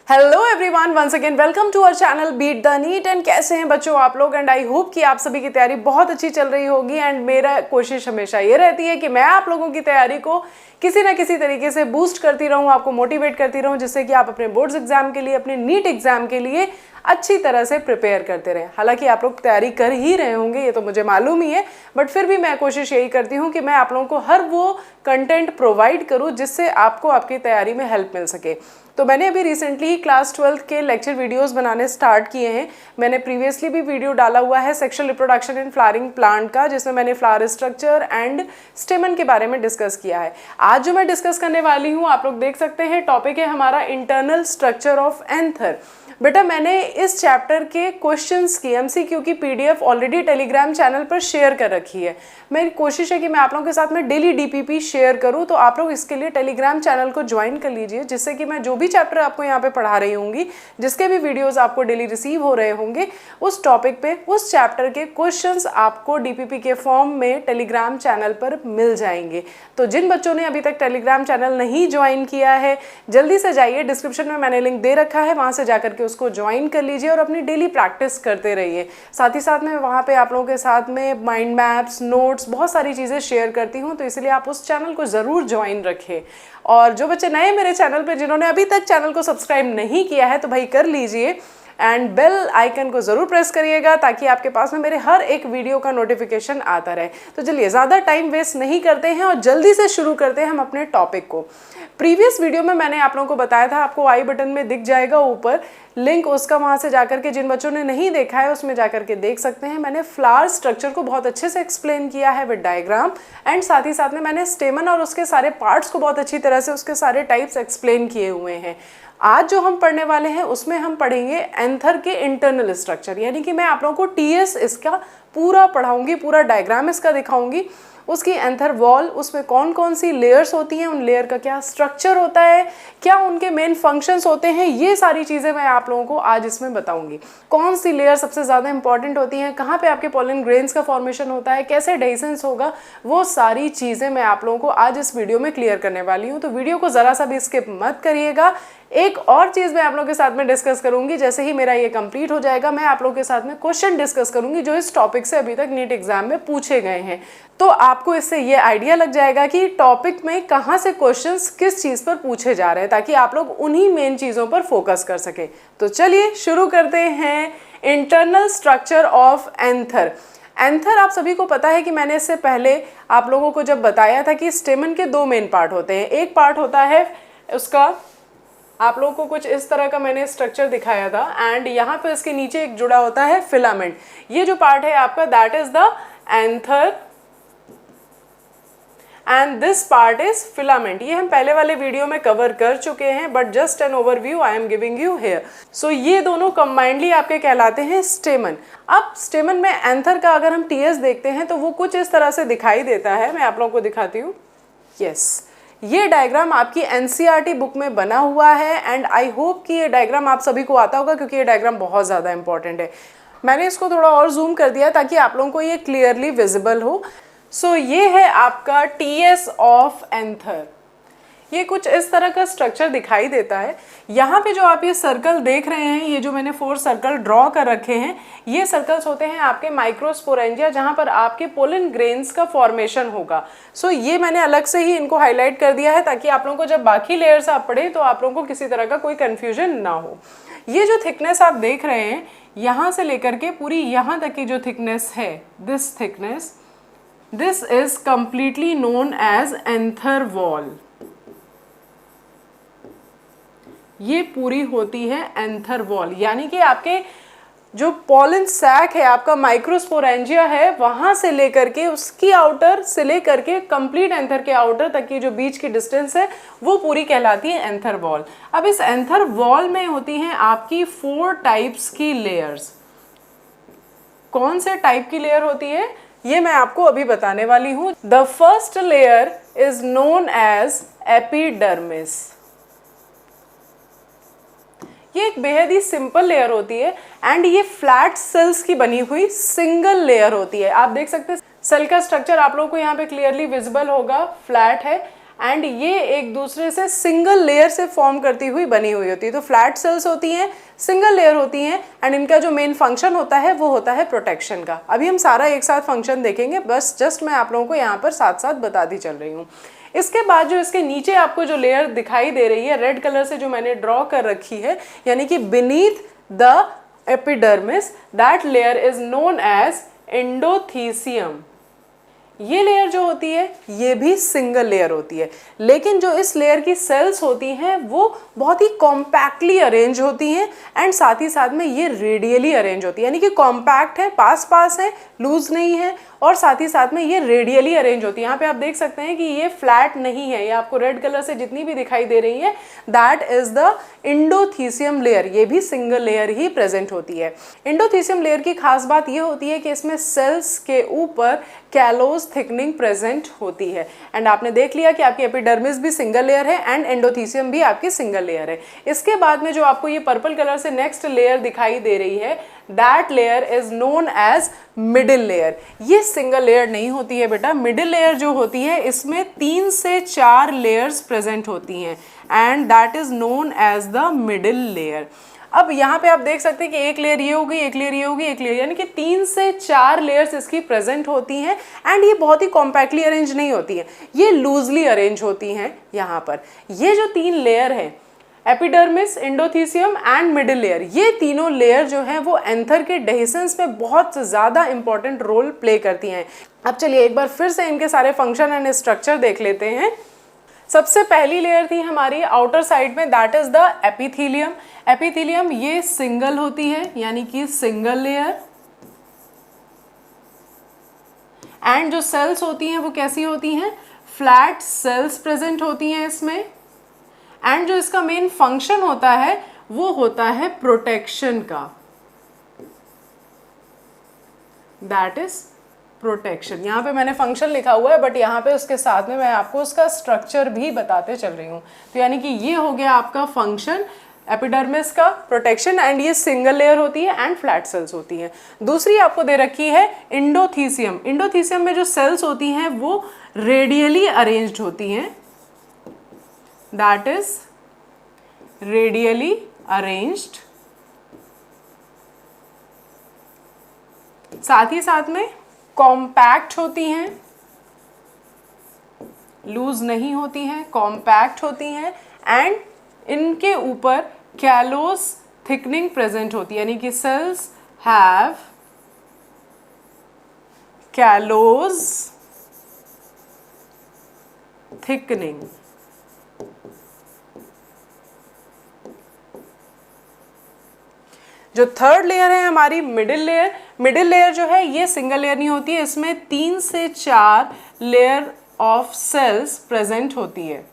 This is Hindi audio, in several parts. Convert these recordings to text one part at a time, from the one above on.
Hello everyone, once again welcome to our channel beat the NEET. And कैसे हैं बच्चों आप लोग? एंड आई होप कि आप सभी की तैयारी बहुत अच्छी चल रही होगी। एंड मेरा कोशिश हमेशा ये रहती है कि मैं आप लोगों की तैयारी को किसी ना किसी तरीके से बूस्ट करती रहूं, आपको मोटिवेट करती रहूं, जिससे कि आप अपने बोर्ड्स एग्जाम के लिए, अपने नीट एग्जाम के लिए अच्छी तरह से प्रिपेयर करते रहें। हालांकि आप लोग तैयारी कर ही रहे होंगे, ये तो मुझे मालूम ही है, बट फिर भी मैं कोशिश यही करती हूँ कि मैं आप लोगों को हर वो कंटेंट प्रोवाइड करूँ जिससे आपको आपकी तैयारी में हेल्प मिल सके। तो मैंने अभी रिसेंटली ही क्लास 12 के लेक्चर वीडियोस बनाने स्टार्ट किए हैं। मैंने प्रीवियसली भी वीडियो डाला हुआ है sexual reproduction in flowering plant का, जिसमें मैंने फ्लावर स्ट्रक्चर एंड स्टेमन के बारे में डिस्कस किया है। आज जो मैं डिस्कस करने वाली हूँ, आप लोग देख सकते हैं, टॉपिक है हमारा इंटरनल स्ट्रक्चर ऑफ एंथर। बेटा मैंने इस चैप्टर के क्वेश्चंस की एमसीक्यू की पीडीएफ ऑलरेडी टेलीग्राम चैनल पर शेयर कर रखी है। मेरी कोशिश है कि मैं आप लोगों के साथ में डेली डीपीपी शेयर करूं, तो आप लोग इसके लिए टेलीग्राम चैनल को ज्वाइन कर लीजिए, जिससे कि मैं जो भी चैप्टर आपको यहाँ पे पढ़ा रही होंगी, जिसके भी वीडियोस आपको डेली रिसीव हो रहे होंगे, उस टॉपिक पे उस चैप्टर के क्वेश्चंस आपको डीपीपी के फॉर्म में टेलीग्राम चैनल पर मिल जाएंगे। तो जिन बच्चों ने अभी तक टेलीग्राम चैनल नहीं ज्वाइन किया है, जल्दी से जाइए, डिस्क्रिप्शन में मैंने लिंक दे रखा है, वहाँ से जाकर के उसको ज्वाइन कर लीजिए और अपनी डेली प्रैक्टिस करते रहिए। साथ ही साथ में वहाँ पे आप लोगों के साथ में माइंड मैप्स, नोट्स, बहुत सारी चीज़ें शेयर करती हूँ, तो इसलिए आप उस चैनल को ज़रूर ज्वाइन रखें। और जो बच्चे नए मेरे चैनल पे, जिन्होंने अभी तक चैनल को सब्सक्राइब नहीं किया है, तो भाई कर लीजिए एंड बेल आइकन को ज़रूर प्रेस करिएगा, ताकि आपके पास में मेरे हर एक वीडियो का नोटिफिकेशन आता रहे। तो चलिए ज़्यादा टाइम वेस्ट नहीं करते हैं और जल्दी से शुरू करते हैं हम अपने टॉपिक को। प्रीवियस वीडियो में मैंने आप लोगों को बताया था, आपको आई बटन में दिख जाएगा ऊपर लिंक, उसका वहाँ से जाकर के, जिन बच्चों ने नहीं देखा है उसमें जाकर के देख सकते हैं। मैंने फ्लावर स्ट्रक्चर को बहुत अच्छे से एक्सप्लेन किया है विद डायग्राम, एंड साथ ही साथ में मैंने स्टेमन और उसके सारे पार्ट्स को बहुत अच्छी तरह से, उसके सारे टाइप्स एक्सप्लेन किए हुए हैं। आज जो हम पढ़ने वाले हैं उसमें हम पढ़ेंगे एंथर के इंटरनल स्ट्रक्चर, यानी कि मैं आप लोगों को टीएस इसका पूरा पढ़ाऊंगी, पूरा डायग्राम इसका दिखाऊंगी, उसकी एंथर वॉल, उसमें कौन कौन सी लेयर्स होती हैं, उन लेयर का क्या स्ट्रक्चर होता है, क्या उनके मेन फंक्शंस होते हैं, ये सारी चीज़ें मैं आप लोगों को आज इसमें बताऊंगी। कौन सी लेयर सबसे ज़्यादा इंपॉर्टेंट होती हैं, कहाँ पे आपके पॉलन ग्रेन्स का फॉर्मेशन होता है, कैसे डेhiscence होगा, वो सारी चीज़ें मैं आप लोगों को आज इस वीडियो में क्लियर करने वाली हूँ। तो वीडियो को ज़रा सा भी स्किप मत करिएगा। एक और चीज़ मैं आप लोगों के साथ में डिस्कस करूंगी, जैसे ही मेरा ये कंप्लीट हो जाएगा, मैं आप लोगों के साथ में क्वेश्चन डिस्कस करूंगी जो इस टॉपिक से अभी तक नीट एग्जाम में पूछे गए हैं। तो आपको इससे ये आइडिया लग जाएगा कि टॉपिक में कहाँ से क्वेश्चंस किस चीज़ पर पूछे जा रहे हैं, ताकि आप लोग उन्हीं मेन चीज़ों पर फोकस कर सके। तो चलिए शुरू करते हैं। Internal structure of anther. Anther आप सभी को पता है कि मैंने इससे पहले आप लोगों को जब बताया था कि स्टेमन के दो मेन पार्ट होते हैं। एक पार्ट होता है उसका, आप लोगों को कुछ इस तरह का मैंने स्ट्रक्चर दिखाया था, एंड यहाँ पे इसके नीचे एक जुड़ा होता है फिलामेंट। ये जो पार्ट है आपका, that is the anther and this part is filament. ये हम पहले वाले वीडियो में कवर कर चुके हैं, but just an overview I am giving you here. So ये दोनों कंबाइंडली आपके कहलाते हैं स्टेमन। अब स्टेमन में एंथर का अगर हम टीएस देखते हैं तो वो कुछ इस तरह से दिखाई देता है। मैं आप लोगों को दिखाती हूँ। यस, ये डायग्राम आपकी एनसीईआरटी बुक में बना हुआ है, एंड आई होप कि ये डायग्राम आप सभी को आता होगा, क्योंकि ये डायग्राम बहुत ज़्यादा इंपॉर्टेंट है। मैंने इसको थोड़ा और जूम कर दिया ताकि आप लोगों को ये क्लियरली विजिबल हो। सो ये है आपका टीएस ऑफ एंथर। ये कुछ इस तरह का स्ट्रक्चर दिखाई देता है। यहाँ पे जो आप ये सर्कल देख रहे हैं, ये जो मैंने 4 सर्कल ड्रॉ कर रखे हैं, ये सर्कल्स होते हैं आपके माइक्रोस्पोरेंजिया, जहाँ पर आपके पोलन ग्रेन्स का फॉर्मेशन होगा। सो ये मैंने अलग से ही इनको हाईलाइट कर दिया है, ताकि आप लोगों को जब बाकी लेयर्स आप पढ़ें तो आप लोगों को किसी तरह का कोई कन्फ्यूजन ना हो। ये जो थिकनेस आप देख रहे हैं, यहाँ से लेकर के पूरी यहाँ तक की जो थिकनेस है, this thickness, this is completely known as anther wall. ये पूरी होती है एंथर वॉल, यानी कि आपके जो पॉलन सैक है, आपका माइक्रोस्पोरेंजिया है, वहां से लेकर के उसकी आउटर से लेकर के कंप्लीट एंथर के आउटर तक की जो बीच की डिस्टेंस है, वो पूरी कहलाती है एंथर वॉल। अब इस एंथर वॉल में होती हैं आपकी 4 टाइप्स की लेयर्स। कौन से टाइप की लेयर होती है ये मैं आपको अभी बताने वाली हूं। The first layer is known as epidermis. ये एक बेहद ही सिंपल लेयर होती है, एंड ये फ्लैट सेल्स की बनी हुई सिंगल लेयर होती है। आप देख सकते हैं सेल का स्ट्रक्चर आप लोगों को यहाँ पे क्लियरली विजिबल होगा, फ्लैट है, एंड ये एक दूसरे से सिंगल लेयर से फॉर्म करती हुई बनी हुई होती है। तो फ्लैट सेल्स होती हैं, सिंगल लेयर होती हैं एंड इनका जो मेन फंक्शन होता है वो होता है प्रोटेक्शन का। अभी हम सारा एक साथ फंक्शन देखेंगे, बस जस्ट मैं आप लोगों को यहाँ पर साथ साथ बताती चल रही हूँ। इसके बाद जो इसके नीचे आपको जो लेयर दिखाई दे रही है रेड कलर से जो मैंने ड्रॉ कर रखी है, यानी कि beneath the epidermis, that layer is known as endothecium. ये लेयर जो होती है ये भी सिंगल लेयर होती है, लेकिन जो इस लेयर की सेल्स होती हैं वो बहुत ही कॉम्पैक्टली अरेंज होती हैं एंड साथ ही साथ में ये रेडियली अरेंज होती है, यानी कि कॉम्पैक्ट है, पास पास है, लूज नहीं है, और साथ ही साथ में ये रेडियली अरेंज होती है। यहाँ पे आप देख सकते हैं कि ये फ्लैट नहीं है, ये आपको रेड कलर से जितनी भी दिखाई दे रही है that is the endothecium layer, ये भी सिंगल लेयर ही प्रेजेंट होती है। एंडोथीसियम लेयर की खास बात ये होती है कि इसमें सेल्स के ऊपर कैलोज थिकनिंग प्रेजेंट होती है एंड आपने देख लिया कि आपकी एपिडर्मिस भी सिंगल लेयर है एंड एंडोथीसियम भी आपकी सिंगल लेयर है। इसके बाद में जो आपको ये पर्पल कलर से नेक्स्ट लेयर दिखाई दे रही है that layer is known as middle layer. ये सिंगल लेयर नहीं होती है बेटा, मिडिल लेयर जो होती है इसमें 3 से 4 लेयर्स प्रेजेंट होती हैं and that is known as the middle layer. अब यहाँ पे आप देख सकते हैं कि एक लेयर ये होगी, एक लेयर ये होगी, एक लेयर, यानी कि 3 से 4 लेयर्स इसकी प्रेजेंट होती हैं एंड ये बहुत ही कॉम्पैक्टली अरेंज नहीं होती है, ये लूजली अरेंज होती हैं। यहाँ पर ये जो 3 लेयर हैं epidermis, endothecium and middle layer, ये तीनों लेयर जो हैं वो एंथर के डेहिसेंस में बहुत ज़्यादा इंपॉर्टेंट रोल प्ले करती हैं। अब चलिए एक बार फिर से इनके सारे फंक्शन एंड स्ट्रक्चर देख लेते हैं। सबसे पहली लेयर थी हमारी आउटर साइड में, that is the epithelium. Epithelium ये सिंगल होती है, यानी कि सिंगल लेयर, एंड जो सेल्स होती हैं वो कैसी होती हैं, फ्लैट सेल्स प्रेजेंट होती हैं इसमें, एंड जो इसका मेन फंक्शन होता है वो होता है प्रोटेक्शन का, दैट इज प्रोटेक्शन। यहाँ पे मैंने फंक्शन लिखा हुआ है बट यहाँ पे उसके साथ में मैं आपको उसका स्ट्रक्चर भी बताते चल रही हूँ। तो यानी कि ये हो गया आपका फंक्शन एपिडर्मिस का, प्रोटेक्शन, एंड ये सिंगल लेयर होती है एंड फ्लैट सेल्स होती हैं। दूसरी आपको दे रखी है एंडोथीसियम। एंडोथीसियम में जो सेल्स होती हैं वो रेडियली अरेंज्ड होती हैं, दैट इज रेडियली अरेंज्ड। साथ ही साथ में कॉम्पैक्ट होती हैं, लूज नहीं होती हैं, कॉम्पैक्ट होती हैं, एंड इनके ऊपर कैलोस थिकनिंग प्रेजेंट होती है, यानी कि सेल्स हैव कैलोस थिकनिंग। जो थर्ड लेयर है हमारी मिडिल लेयर, मिडिल लेयर जो है ये सिंगल लेयर नहीं होती है, इसमें 3 से 4 लेयर ऑफ सेल्स प्रेजेंट होती है,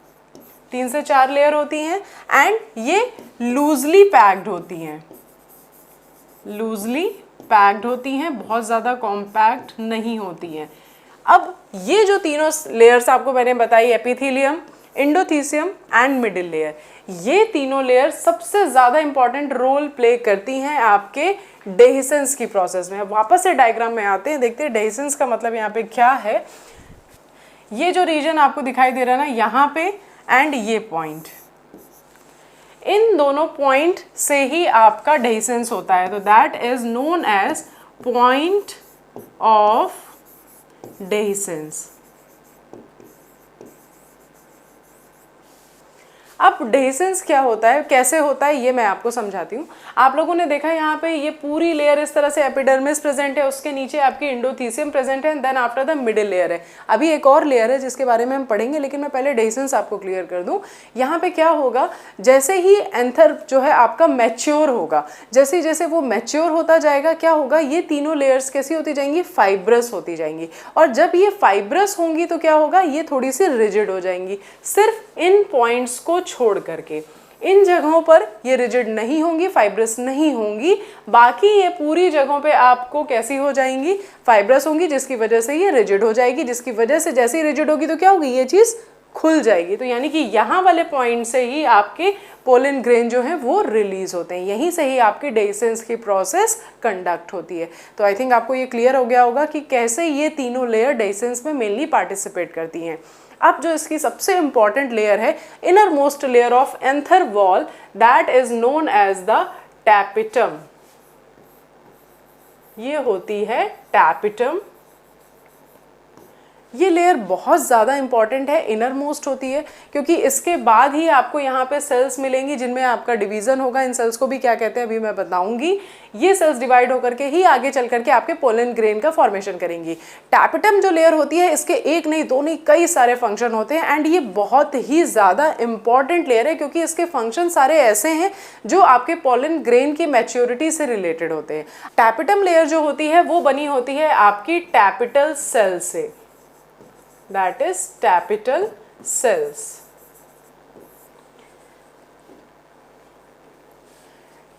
3 से 4 लेयर होती हैं एंड ये लूजली पैक्ड होती हैं, लूजली पैक्ड होती हैं, बहुत ज़्यादा कॉम्पैक्ट नहीं होती हैं। अब ये जो तीनों लेयर्स आपको मैंने बताई, epithelium, endothecium and middle layer, ये तीनों लेयर सबसे ज़्यादा इंपॉर्टेंट रोल प्ले करती हैं आपके डेहिसेंस की प्रोसेस में। वापस से डायग्राम में आते हैं, देखते हैं डेहिसेंस का मतलब यहाँ पे क्या है। ये जो रीजन आपको दिखाई दे रहा है ना यहाँ पे एंड ये पॉइंट, इन दोनों पॉइंट से ही आपका डेहिसेंस होता है, तो that is known as point of dehiscence. अब डेहिसेंस क्या होता है, कैसे होता है, ये मैं आपको समझाती हूँ। आप लोगों ने देखा यहाँ पे ये पूरी लेयर इस तरह से एपिडर्मिस प्रेजेंट है, उसके नीचे आपकी एंडोथीसियम प्रेजेंट है, then after the middle layer है। अभी एक और लेयर है जिसके बारे में हम पढ़ेंगे, लेकिन मैं पहले डेहिसेंस आपको क्लियर कर दूँ। यहाँ पे क्या होगा, जैसे ही एंथर जो है आपका मैच्योर होगा, जैसे जैसे वो मैच्योर होता जाएगा क्या होगा, ये तीनों लेयर्स कैसी होती जाएंगी, फाइब्रस होती जाएंगी, और जब ये फाइब्रस होंगी तो क्या होगा, ये थोड़ी सी रिजिड हो जाएंगी, सिर्फ इन पॉइंट्स को छोड़ करके। इन जगहों पर ये रिजिड नहीं होंगी, फाइब्रस नहीं होंगी, बाकी ये पूरी जगहों पे आपको कैसी हो जाएंगी, फाइब्रस होंगी, जिसकी वजह से ये रिजिड हो जाएगी, जिसकी वजह से जैसे ही रिजिड होगी तो क्या होगी, ये चीज़ खुल जाएगी। तो यानी कि यहाँ वाले पॉइंट से ही आपके पोलन ग्रेन जो है वो रिलीज होते हैं, यहीं से ही आपकी डेहिसेंस की प्रोसेस कंडक्ट होती है। तो आई थिंक आपको ये क्लियर हो गया होगा कि कैसे ये तीनों लेयर डेहिसेंस में मेनली पार्टिसिपेट करती हैं। अब जो इसकी सबसे इंपॉर्टेंट लेयर है, inner most layer of anther wall, that is known as the tapetum. ये होती है टैपिटम। ये लेयर बहुत ज़्यादा इंपॉर्टेंट है, इनर मोस्ट होती है, क्योंकि इसके बाद ही आपको यहाँ पे सेल्स मिलेंगी जिनमें आपका डिवीज़न होगा। इन सेल्स को भी क्या कहते हैं अभी मैं बताऊंगी। ये सेल्स डिवाइड होकर के ही आगे चल करके आपके पोलन ग्रेन का फॉर्मेशन करेंगी। टैपिटम जो लेयर होती है, इसके एक नहीं दो नहीं कई सारे फंक्शन होते हैं, एंड ये बहुत ही ज़्यादा इंपॉर्टेंट लेयर है क्योंकि इसके फंक्शन सारे ऐसे हैं जो आपके पोलन ग्रेन की मैच्योरिटी से रिलेटेड होते हैं। टैपिटम लेयर जो होती है वो बनी होती है आपकी टैपिटल सेल से, that is tapetal cells।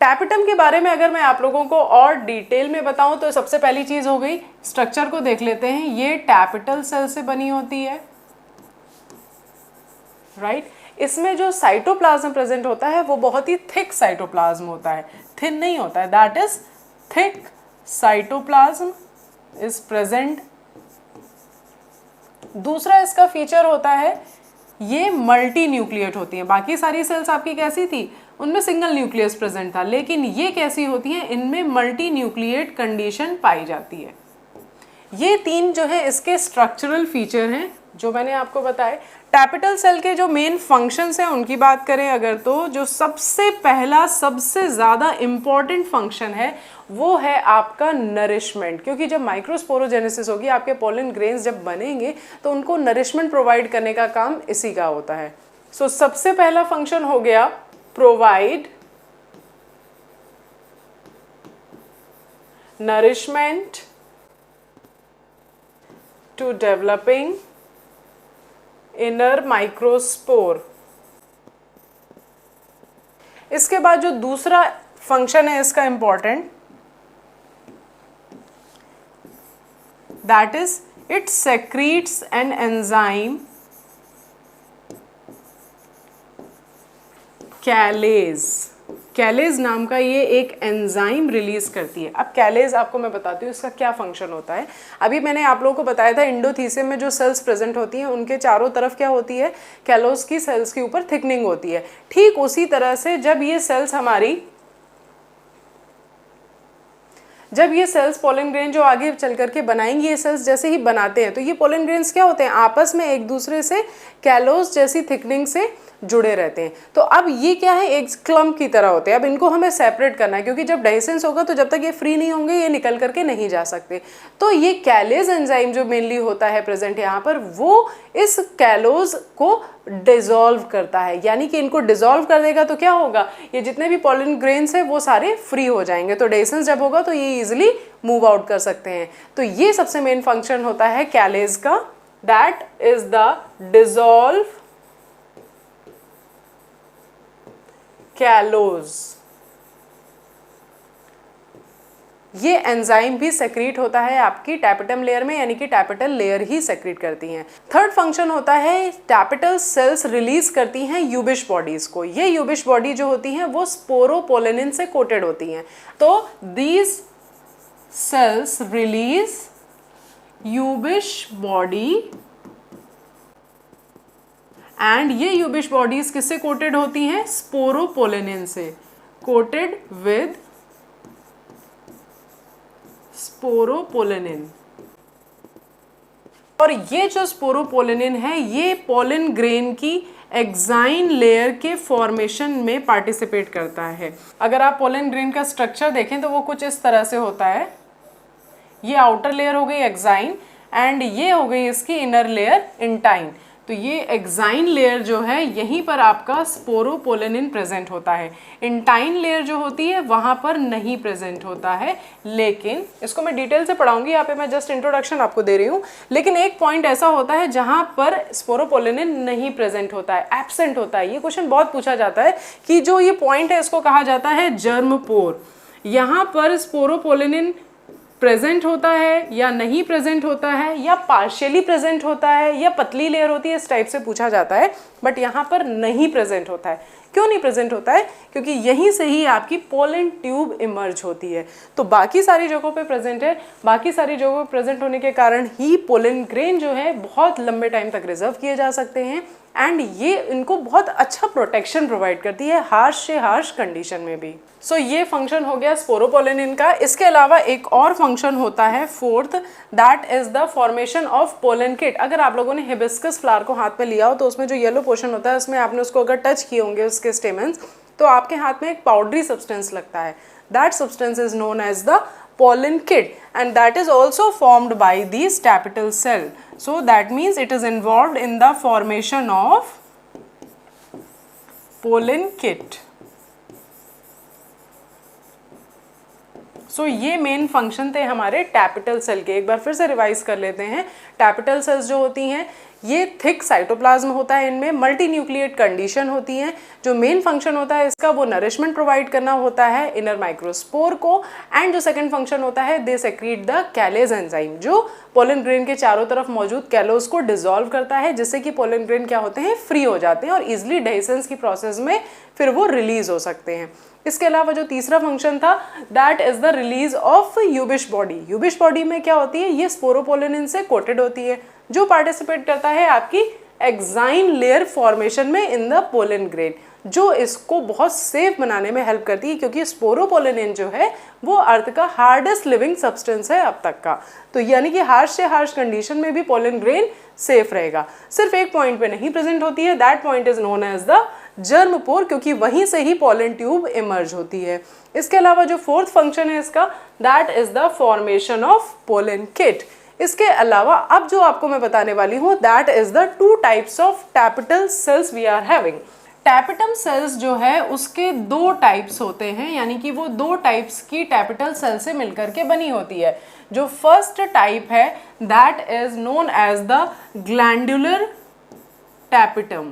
Tapetum के बारे में अगर मैं आप लोगों को और डिटेल में बताऊं तो सबसे पहली चीज हो गई, स्ट्रक्चर को देख लेते हैं। ये टैपिटल सेल से बनी होती है, राइट। इसमें जो साइटोप्लाज्म प्रेजेंट होता है वो बहुत ही थिक साइटोप्लाज्म होता है, थिन नहीं होता है। That is thick cytoplasm is present. दूसरा इसका फीचर होता है ये मल्टी न्यूक्लिएट होती हैं। बाकी सारी सेल्स आपकी कैसी थी, उनमें सिंगल न्यूक्लियस प्रेजेंट था, लेकिन ये कैसी होती हैं, इनमें मल्टी न्यूक्लिएट कंडीशन पाई जाती है। ये तीन जो है इसके स्ट्रक्चरल फीचर हैं जो मैंने आपको बताए। टैपिटल सेल के जो मेन फंक्शंस हैं उनकी बात करें अगर, तो जो सबसे पहला सबसे ज़्यादा इम्पॉर्टेंट फंक्शन है वो है आपका नरिशमेंट, क्योंकि जब माइक्रोस्पोरोजेनेसिस होगी, आपके पोलन ग्रेन्स जब बनेंगे तो उनको नरिशमेंट प्रोवाइड करने का काम इसी का होता है। सो सबसे पहला फंक्शन हो गया provide nourishment to developing inner microspore. इसके बाद जो दूसरा फंक्शन है इसका important, that is it secretes an enzyme callase. Callase नाम का ये एक एंजाइम रिलीज करती है। अब कैलेज आपको मैं बताती हूँ इसका क्या फंक्शन होता है। अभी मैंने आप लोगों को बताया था एंडोथीसियम में जो सेल्स प्रेजेंट होती हैं उनके चारों तरफ क्या होती है, कैलोज की सेल्स के ऊपर थिकनिंग होती है। ठीक उसी तरह से जब ये सेल्स पोलन ग्रेन जो आगे चल करके बनाएंगी, ये सेल्स जैसे ही बनाते हैं तो ये पोलन ग्रेन्स क्या होते हैं, आपस में एक दूसरे से कैलोज जैसी थिकनिंग से जुड़े रहते हैं। तो अब ये क्या है, एक क्लम्प की तरह होते हैं। अब इनको हमें सेपरेट करना है क्योंकि जब डाइसेंस होगा तो जब तक ये फ्री नहीं होंगे ये निकल करके नहीं जा सकते। तो ये कैलेज एंजाइम जो मेनली होता है प्रेजेंट यहाँ पर, वो इस कैलोज को डिसॉल्व करता है, यानी कि इनको डिसॉल्व कर देगा तो क्या होगा, ये जितने भी पोलन ग्रेन्स है वो सारे फ्री हो जाएंगे। तो डाइसेंस जब होगा तो ये इजिली मूव आउट कर सकते हैं। तो ये सबसे मेन फंक्शन होता है कैलेज का, that is the dissolve callose. ये एंजाइम भी सेक्रीट होता है आपकी टैपिटम लेयर में, यानी कि टैपिटल लेयर ही सेक्रीट करती हैं। थर्ड फंक्शन होता है टैपिटल सेल्स रिलीज करती हैं यूबिश बॉडीज को। ये यूबिश बॉडी जो होती हैं वो स्पोरोपोलेनिन से कोटेड होती हैं। तो these cells release Ubisch body, and ये यूबिश बॉडीज किससे कोटेड होती हैं, स्पोरोपोलेनिन से, कोटेड विद स्पोरोपोलेनिन। और ये जो स्पोरोपोलेनिन है ये पोलन ग्रेन की एक्साइन लेयर के फॉर्मेशन में पार्टिसिपेट करता है। अगर आप पोलन ग्रेन का स्ट्रक्चर देखें तो वो कुछ इस तरह से होता है। ये आउटर लेयर हो गई एक्साइन एंड ये हो गई इसकी इनर लेयर इंटाइन। तो ये एक्साइन लेयर जो है यहीं पर आपका स्पोरोपोलेनिन प्रेजेंट होता है। इंटाइन लेयर जो होती है वहाँ पर नहीं प्रेजेंट होता है, लेकिन इसको मैं डिटेल से पढ़ाऊंगी, यहाँ पे मैं जस्ट इंट्रोडक्शन आपको दे रही हूँ। लेकिन एक पॉइंट ऐसा होता है जहाँ पर स्पोरोपोलेनिन नहीं प्रेजेंट होता है, एब्सेंट होता है। ये क्वेश्चन बहुत पूछा जाता है कि जो ये पॉइंट है इसको कहा जाता है जर्म पोर। यहाँ पर स्पोरोपोलेनिन प्रेजेंट होता है या नहीं प्रेजेंट होता है, या पार्शियली प्रेजेंट होता है, या पतली लेयर होती है, इस टाइप से पूछा जाता है। बट यहाँ पर नहीं प्रेजेंट होता है। क्यों नहीं प्रेजेंट होता है? क्योंकि यहीं से ही आपकी पोलन ट्यूब इमर्ज होती है। तो बाकी सारी जगहों पे प्रेजेंट है, बाकी सारी जगहों पे प्रेजेंट होने के कारण ही पोलन ग्रेन जो है बहुत लंबे टाइम तक रिजर्व किए जा सकते हैं एंड ये इनको बहुत अच्छा प्रोटेक्शन प्रोवाइड करती है हार्श से हार्श कंडीशन में भी। सो ये फंक्शन हो गया स्पोरोपोलेनिन का। इसके अलावा एक और फंक्शन होता है fourth, that is the formation of pollen kit. अगर आप लोगों ने हिबिस्कस फ्लावर को हाथ में लिया हो तो उसमें जो येलो पोर्शन होता है उसमें आपने उसको अगर टच किए होंगे उसके स्टेमेंस, तो आपके हाथ में एक पाउडरी सब्सटेंस लगता है। That substance is known as the pollen kit and that is also formed by the stapetal cell. So that means it is involved in the formation of pollen kit. सो ये मेन फंक्शन थे हमारे टैपिटल सेल के। एक बार फिर से रिवाइज कर लेते हैं। टैपिटल सेल्स जो होती हैं ये थिक साइटोप्लाज्म होता है, इनमें मल्टी न्यूक्लिएट कंडीशन होती है। जो मेन फंक्शन होता है इसका वो नरिशमेंट प्रोवाइड करना होता है इनर माइक्रोस्पोर को, एंड जो सेकंड फंक्शन होता है दे सेक्रीट द कैलेज एंजाइम जो पोलन ग्रेन के चारों तरफ मौजूद कैलोज को डिसॉल्व करता है, जिससे कि पोलन ग्रेन क्या होते हैं, फ्री हो जाते हैं और इजिली डेहिसेंस की प्रोसेस में फिर वो रिलीज हो सकते हैं। इसके अलावा जो तीसरा फंक्शन था that is the release of Ubisch body. Ubisch body में क्या होती है, ये स्पोरोपोलेनिन से कोटेड होती है जो पार्टिसिपेट करता है आपकी एक्साइन लेयर फॉर्मेशन में इन द पोलन ग्रेन, जो इसको बहुत सेफ बनाने में हेल्प करती है क्योंकि स्पोरोपोलेनिन जो है वो अर्थ का हार्डेस्ट लिविंग सब्सटेंस है अब तक का। तो यानी कि हार्श से हार्श कंडीशन में भी पोलन ग्रेन सेफ रहेगा। सिर्फ एक पॉइंट पे नहीं प्रेजेंट होती है, that point is known as the germ pore, क्योंकि वहीं से ही पोलन ट्यूब इमर्ज होती है। इसके अलावा जो फोर्थ फंक्शन है इसका that is the formation of pollen kitt. इसके अलावा अब जो आपको मैं बताने वाली हूँ that is the two types of tapetal cells we are having. Tapetum cells जो है उसके दो टाइप्स होते हैं, यानी कि वो दो टाइप्स की टैपिटल सेल से मिलकर के बनी होती है। जो फर्स्ट टाइप है that is known as the glandular tapetum.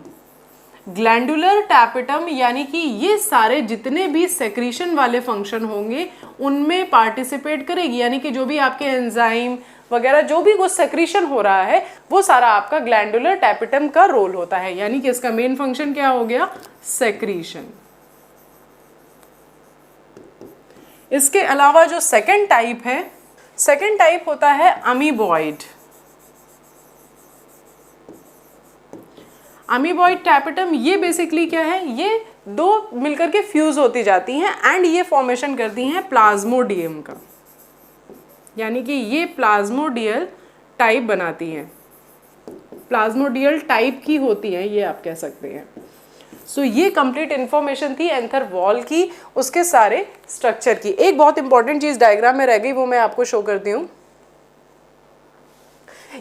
Glandular tapetum यानी कि ये सारे जितने भी सेक्रीशन वाले फंक्शन होंगे उनमें पार्टिसिपेट करेगी, यानी कि जो भी आपके एंजाइम वगैरह जो भी कुछ सेक्रीशन हो रहा है वो सारा आपका ग्लैंडुलर टैपिटम का रोल होता है, यानी कि इसका मेन फंक्शन क्या हो गया, सेक्रीशन। इसके अलावा जो सेकंड टाइप है, सेकंड टाइप होता है अमीबॉइड। अमीबॉइड टैपिटम ये बेसिकली क्या है, ये दो मिलकर के फ्यूज होती जाती हैं एंड ये फॉर्मेशन करती हैं प्लाज्मोडियम का, यानी कि ये प्लाज्मोडियल टाइप बनाती हैं, प्लाज्मोडियल टाइप की होती हैं ये आप कह सकते हैं। सो ये कंप्लीट इन्फॉर्मेशन थी एंथर वॉल की, उसके सारे स्ट्रक्चर की। एक बहुत इंपॉर्टेंट चीज़ डायग्राम में रह गई, वो मैं आपको शो करती हूँ।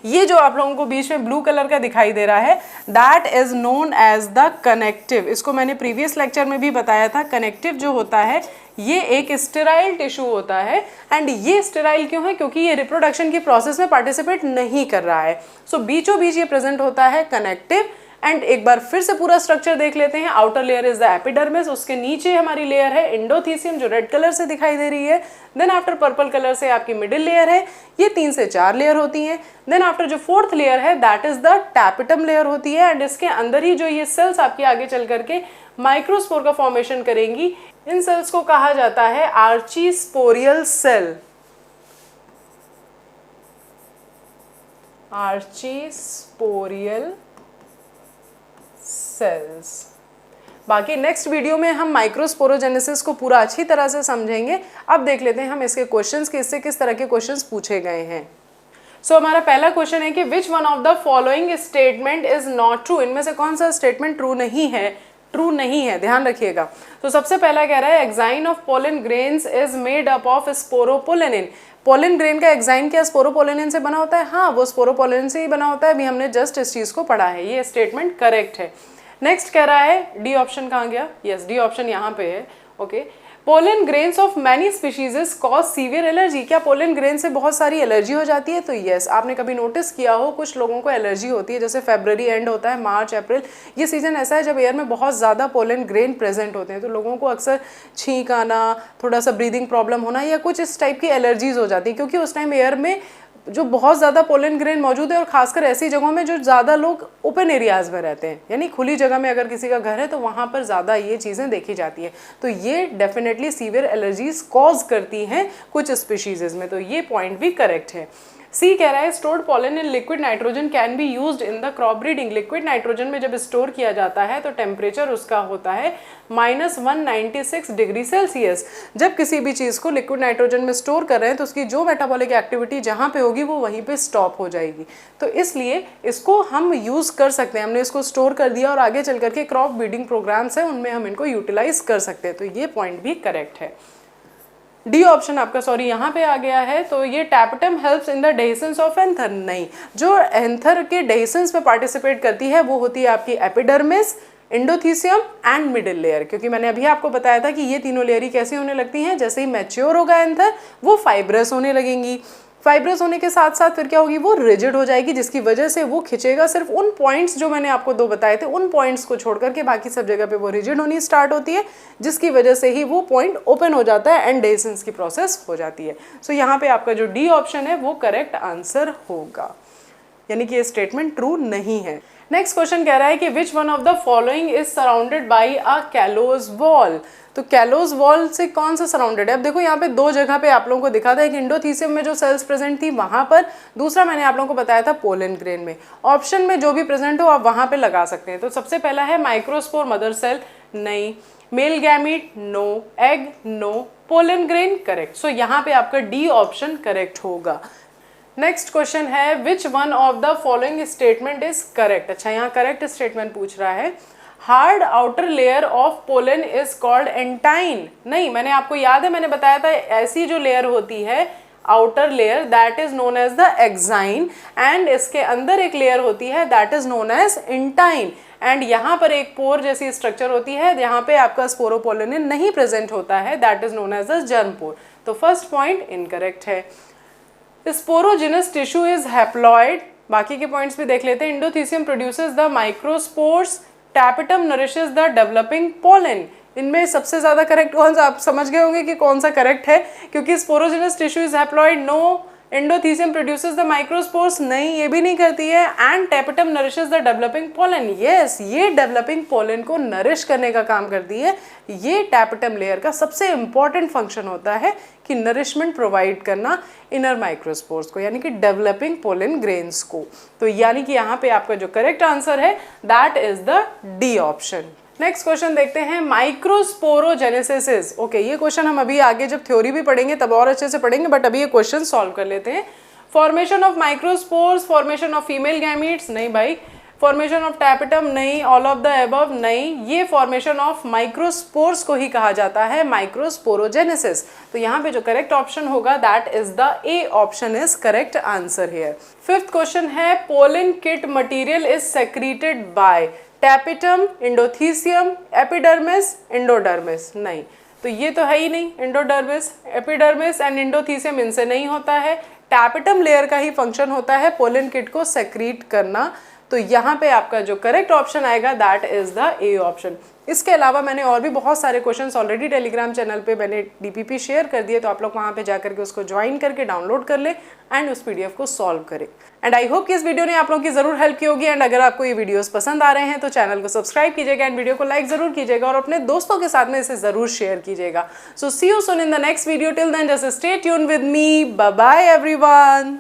ये जो आप लोगों को बीच में ब्लू कलर का दिखाई दे रहा है that is known as the connective. इसको मैंने प्रीवियस लेक्चर में भी बताया था। कनेक्टिव जो होता है ये एक स्टेराइल टिश्यू होता है एंड ये स्टेराइल क्यों है, क्योंकि ये रिप्रोडक्शन की प्रोसेस में पार्टिसिपेट नहीं कर रहा है। सो बीचों बीच ये प्रेजेंट होता है कनेक्टिव। एंड एक बार फिर से पूरा स्ट्रक्चर देख लेते हैं। Outer layer is the epidermis, उसके नीचे हमारी लेयर है एंडोथीसियम जो रेड कलर से दिखाई दे रही है। देन आफ्टर पर्पल कलर से आपकी मिडिल लेयर है, ये 3 से 4 लेयर होती हैं। देन आफ्टर जो फोर्थ लेयर है that is the tapetum layer होती है एंड इसके अंदर ही जो ये सेल्स आपकी आगे चल करके माइक्रोस्पोर का फॉर्मेशन करेंगी, इन सेल्स को कहा जाता है आर्चीस्पोरियल सेल। आर्चीस्पोरियल सेल्स। बाकी नेक्स्ट वीडियो में हम माइक्रोस्पोरोजेनेसिस को पूरा अच्छी तरह से समझेंगे। अब देख लेते हैं हम इसके क्वेश्चंस कि इससे किस तरह के क्वेश्चंस पूछे गए हैं। सो हमारा पहला क्वेश्चन है कि विच one of the following statement is not true. इनमें से कौन सा स्टेटमेंट ट्रू नहीं है, ट्रू नहीं है, ध्यान रखिएगा। तो सबसे पहला कह रहा है exine of pollen grains is made up of sporopollenin. Pollen grain का एक्साइन क्या स्पोरोपोलेनिन से बना होता है? हाँ, वो स्पोरोपोलेनिन से ही बना होता है। अभी हमने जस्ट इस चीज को पढ़ा है, ये स्टेटमेंट करेक्ट है। नेक्स्ट कह रहा है डी ऑप्शन कहाँ गया, यस डी ऑप्शन यहाँ पे है। Okay, pollen grains of many species cause severe allergy. क्या पोलन ग्रेन से बहुत सारी एलर्जी हो जाती है? तो यस, आपने कभी नोटिस किया हो कुछ लोगों को एलर्जी होती है, जैसे फरवरी एंड होता है, मार्च अप्रैल, ये सीजन ऐसा है जब एयर में बहुत ज़्यादा पोलन ग्रेन प्रेजेंट होते हैं, तो लोगों को अक्सर छींक आना, थोड़ा सा ब्रीदिंग प्रॉब्लम होना या कुछ इस टाइप की एलर्जीज हो जाती है, क्योंकि उस टाइम एयर में जो बहुत ज़्यादा पोलन ग्रेन मौजूद है, और खासकर ऐसी जगहों में जो ज़्यादा लोग ओपन एरियाज़ में रहते हैं, यानी खुली जगह में अगर किसी का घर है तो वहाँ पर ज़्यादा ये चीज़ें देखी जाती है। तो ये डेफिनेटली सीवियर एलर्जीज कॉज करती हैं कुछ स्पीशीज़ में, तो ये पॉइंट भी करेक्ट है। सी कह रहा है stored pollen in liquid nitrogen can be used in the crop breeding. Liquid nitrogen में जब स्टोर किया जाता है तो टेम्परेचर उसका होता है -196 डिग्री सेल्सियस। जब किसी भी चीज़ को लिक्विड नाइट्रोजन में स्टोर कर रहे हैं तो उसकी जो मेटाबॉलिक एक्टिविटी जहाँ पे होगी वो वहीं पे स्टॉप हो जाएगी। तो इसलिए इसको हम यूज़ कर सकते हैं, हमने इसको स्टोर कर दिया और आगे चल करके क्रॉप ब्रीडिंग प्रोग्राम्स हैं उनमें हम इनको यूटिलाइज कर सकते हैं। तो ये पॉइंट भी करेक्ट है। डी ऑप्शन आपका सॉरी यहाँ पे आ गया है। तो ये tapetum helps in the dehiscence of anther, नहीं, जो एंथर के डेहिसेंस में पार्टिसिपेट करती है वो होती है आपकी epidermis, endothecium and middle layer. क्योंकि मैंने अभी आपको बताया था कि ये तीनों लेयर ही कैसी होने लगती हैं, जैसे ही मैच्योर होगा एंथर वो फाइब्रस होने लगेंगी। फाइब्रस होने के साथ साथ फिर क्या होगी, वो रिजिड हो जाएगी, जिसकी वजह से वो खिंचेगा सिर्फ उन पॉइंट्स जो मैंने आपको 2 बताए थे, उन पॉइंट्स को छोड़ करके बाकी सब जगह पे वो रिजिड होनी स्टार्ट होती है, जिसकी वजह से ही वो पॉइंट ओपन हो जाता है एंड डेहिसेंस की प्रोसेस हो जाती है। सो यहाँ पे आपका जो डी ऑप्शन है वो करेक्ट आंसर होगा, यानी कि ये स्टेटमेंट ट्रू नहीं है। नेक्स्ट क्वेश्चन कह रहा है कि विच one of the following is surrounded by a callose wall. तो कैलोज वॉल से कौन सा सराउंडेड है? अब देखो यहाँ पे 2 जगह पे आप लोगों को दिखा था, एक इंडोथीसियम में जो सेल्स प्रेजेंट थी वहां पर, दूसरा मैंने आप लोगों को बताया था पोलन ग्रेन में। ऑप्शन में जो भी प्रेजेंट हो आप वहां पे लगा सकते हैं। तो सबसे पहला है माइक्रोस्पोर मदर सेल, नहीं, male gamete no, egg no, pollen grain correct. So यहाँ पे आपका डी ऑप्शन करेक्ट होगा। नेक्स्ट क्वेश्चन है which one of the following statement is correct. अच्छा, यहाँ करेक्ट स्टेटमेंट पूछ रहा है। Hard outer layer of pollen is called intine, नहीं, मैंने आपको याद है मैंने बताया था ऐसी जो लेयर होती है outer layer that is known as the exine, and इसके अंदर एक लेयर होती है that is known as intine, and यहाँ पर एक पोर जैसी स्ट्रक्चर होती है, यहाँ पे आपका स्पोरोपोलिन नहीं प्रेजेंट होता है, that is known as the germ pore. तो फर्स्ट पॉइंट इनकरेक्ट है। स्पोरोजिनस टिश्यू इज हैप्लॉइड, बाकी के पॉइंट्स भी देख लेते हैं। Endothecium produces the microspores, tapetum nourishes the developing pollen. इनमें सबसे ज्यादा करेक्ट कौन सा, आप समझ गए होंगे कि कौन सा करेक्ट है, क्योंकि sporogenous tissue is haploid, no, endothecium produces the microspores, नहीं, ये भी नहीं करती है, and tapetum nourishes the developing pollen, yes, ये डेवलपिंग पोलन को नरिश करने का काम करती है। ये टैपेटम लेयर का सबसे इंपॉर्टेंट फंक्शन होता है कि नरिशमेंट प्रोवाइड करना इनर माइक्रोस्पोर्स को, यानी कि डेवलपिंग पोलन ग्रेन्स को। तो यानी कि यहाँ पे आपका जो करेक्ट आंसर है that is the D option. Next question देखते हैं, माइक्रोस्पोरोजेनेसिस। ओके, ये क्वेश्चन हम अभी आगे जब थ्योरी भी पढ़ेंगे तब और अच्छे से पढ़ेंगे, बट अभी ये क्वेश्चन सॉल्व कर लेते हैं। Formation of microspores, formation of female gametes, नहीं भाई, फॉर्मेशन ऑफ टैपेटम, नहीं, ऑल ऑफ द अबव, नहीं, ये फॉर्मेशन ऑफ माइक्रोस्पोर्स को ही कहा जाता है माइक्रोस्पोरोजेनेसिस। तो यहाँ पे जो करेक्ट ऑप्शन होगा that is the a option is correct answer here. Fifth question है, pollen kitt material is secreted by tapetum, endothecium, epidermis, endodermis, नहीं, तो ये तो है ही नहीं, एंडोडर्मिस, एपिडर्मिस एंड इंडोथीसियम इनसे नहीं होता है। टैपेटम लेयर का ही फंक्शन होता है पोलन किट को सेक्रीट करना। तो यहाँ पे आपका जो करेक्ट ऑप्शन आएगा that is the a option. इसके अलावा मैंने और भी बहुत सारे क्वेश्चंस ऑलरेडी टेलीग्राम चैनल पे मैंने डीपीपी शेयर कर दिए, तो आप लोग वहाँ पे जाकर के उसको ज्वाइन करके डाउनलोड कर ले एंड उस पीडीएफ को सॉल्व करें। एंड आई होप कि इस वीडियो ने आप लोगों की जरूर हेल्प की होगी। एंड अगर आपको ये वीडियोस पसंद आ रहे हैं तो चैनल को सब्सक्राइब कीजिएगा एंड वीडियो को लाइक जरूर कीजिएगा और अपने दोस्तों के साथ में इसे जरूर शेयर कीजिएगा। So see you soon in the next video, till then just stay tuned with me, bye bye everyone.